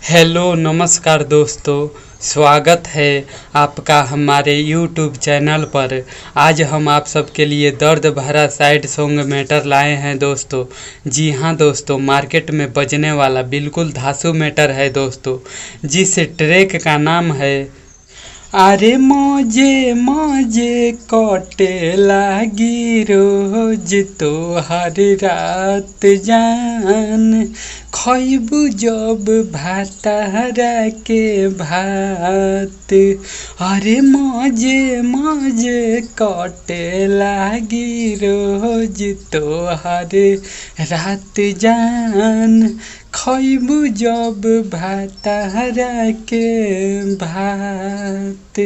Hello नमस्कार दोस्तों, स्वागत है आपका हमारे YouTube चैनल पर। आज हम आप सबके लिए दर्द भरा सैड सॉन्ग मैटर लाए हैं दोस्तों। जी हाँ दोस्तों, मार्केट में बजने वाला बिल्कुल धांसू मैटर है दोस्तों, जिस ट्रैक का नाम है अरे मौजे मौजे कटे लागी रोज तोहर रात जान, खैबू जब भातारा के भात। अरे मौजे मौजे कटे लागी रोज तोहर रात जान, खैबू जब भातारा के भात।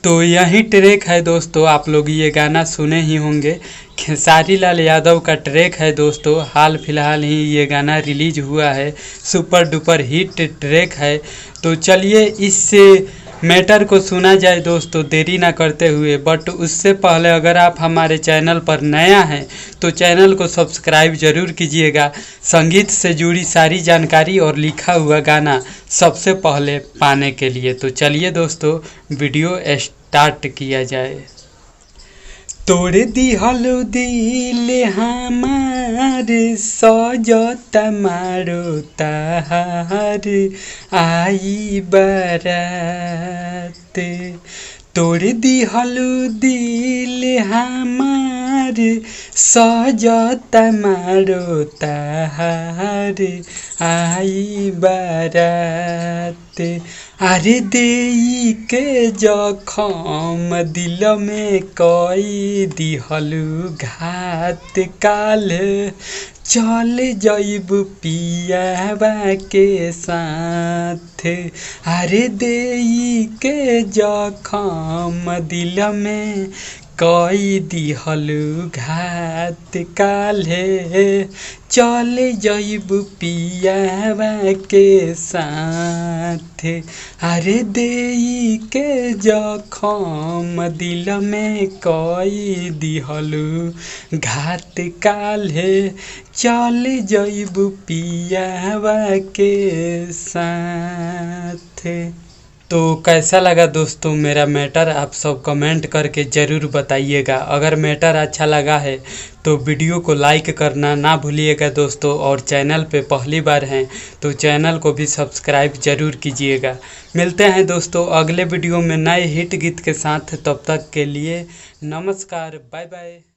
तो यही ट्रैक है दोस्तों, आप लोग ये गाना सुने ही होंगे। खेसारी लाल यादव का ट्रैक है दोस्तों, हाल फिलहाल ही ये गाना रिलीज हुआ है। सुपर डुपर हिट ट्रैक है। तो चलिए इस मैटर को सुना जाए दोस्तों, देरी ना करते हुए। बट उससे पहले अगर आप हमारे चैनल पर नया हैं तो चैनल को सब्सक्राइब जरूर कीजिएगा। संगीत से जुड़ी सारी जानकारी और लिखा हुआ गाना सबसे पहले पाने के लिए। तो चलिए दोस्तों, वीडियो स्टार्ट किया जाए। तोड़ दिहल दिल हमार सजत मारो ताहार आई बारात। तोड़ दिहल दिल हमार सजत मारो ताहार आई बारात। अरे देई के जखम दिल में कई दिहलु घात, काल चल जइब पियाबा के साथ। अरे देई के जखम दिल में कई दिहलु घात, काल्हे चल जइब पियाबा के साथ। अरे देई के जखम दिल में कई दिहलु घात, काल्हे चल जइब पियाबा के साथ। तो कैसा लगा दोस्तों मेरा मैटर, आप सब कमेंट करके ज़रूर बताइएगा। अगर मैटर अच्छा लगा है तो वीडियो को लाइक करना ना भूलिएगा दोस्तों, और चैनल पे पहली बार हैं तो चैनल को भी सब्सक्राइब ज़रूर कीजिएगा। मिलते हैं दोस्तों अगले वीडियो में नए हिट गीत के साथ। तब तक के लिए नमस्कार, बाय बाय।